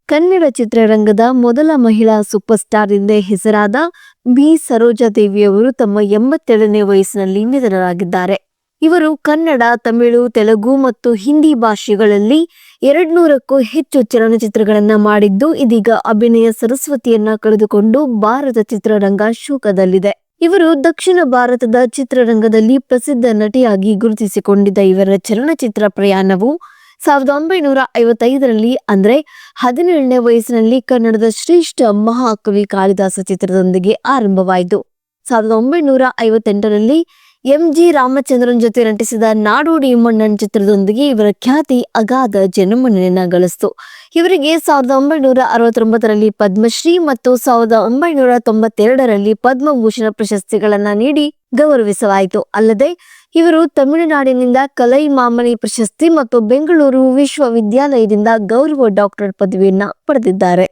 ಕನ್ನಡ ಚಿತ್ರರಂಗದ ಮೊದಲ ಮಹಿಳಾ ಸೂಪರ್ ಸ್ಟಾರ್ ಎಂದೇ ಹೆಸರಾದ ಬಿ ಸರೋಜಾದೇವಿಯವರು ತಮ್ಮ 87ನೇ ವಯಸ್ಸಿನಲ್ಲಿ ನಿಧನರಾಗಿದ್ದಾರೆ. ಇವರು ಕನ್ನಡ, ತಮಿಳು, ತೆಲುಗು ಮತ್ತು ಹಿಂದಿ ಭಾಷೆಗಳಲ್ಲಿ 200ಕ್ಕೂ ಹೆಚ್ಚು ಚಲನಚಿತ್ರಗಳನ್ನ ಮಾಡಿದ್ದು, ಇದೀಗ ಅಭಿನಯ ಸರಸ್ವತಿಯನ್ನ ಕಳೆದುಕೊಂಡು ಭಾರತ ಚಿತ್ರರಂಗ ಶೋಕದಲ್ಲಿದೆ. ಇವರು ದಕ್ಷಿಣ ಭಾರತದ ಚಿತ್ರರಂಗದಲ್ಲಿ ಪ್ರಸಿದ್ಧ ನಟಿಯಾಗಿ ಗುರುತಿಸಿಕೊಂಡಿದ್ದ ಇವರ ಚಲನಚಿತ್ರ ಪ್ರಯಾಣವು 1955ರಲ್ಲಿ ಅಂದ್ರೆ 17ನೇ ವಯಸ್ಸಿನಲ್ಲಿ ಕನ್ನಡದ ಶ್ರೇಷ್ಠ ಮಹಾಕವಿ ಕಾಳಿದಾಸ ಚಿತ್ರದೊಂದಿಗೆ ಆರಂಭವಾಯಿತು. 1958ರಲ್ಲಿ ಎಂ.ಜಿ. ರಾಮಚಂದ್ರನ್ ಜೊತೆ ನಟಿಸಿದ ನಾಡೋಡಿ ಮಣ್ಣನ್ ಚಿತ್ರದೊಂದಿಗೆ ಇವರ ಖ್ಯಾತಿ ಅಗಾಧ ಜನಮನ್ನಣೆಯನ್ನ ಗಳಿಸಿತು. ಇವರಿಗೆ 1969ರಲ್ಲಿ ಪದ್ಮಶ್ರೀ ಮತ್ತು 1992ರಲ್ಲಿ ಪದ್ಮಭೂಷಣ ಪ್ರಶಸ್ತಿಗಳನ್ನ ನೀಡಿ ಗೌರವಿಸಲಾಯಿತು. ಅಲ್ಲದೆ ಇವರು ತಮಿಳುನಾಡಿನಿಂದ ಕಲೈಮಾಮಣಿ ಪ್ರಶಸ್ತಿ ಮತ್ತು ಬೆಂಗಳೂರು ವಿಶ್ವವಿದ್ಯಾಲಯದಿಂದ ಗೌರವ ಡಾಕ್ಟರೇಟ್ ಪದವಿಯನ್ನ ಪಡೆದಿದ್ದಾರೆ.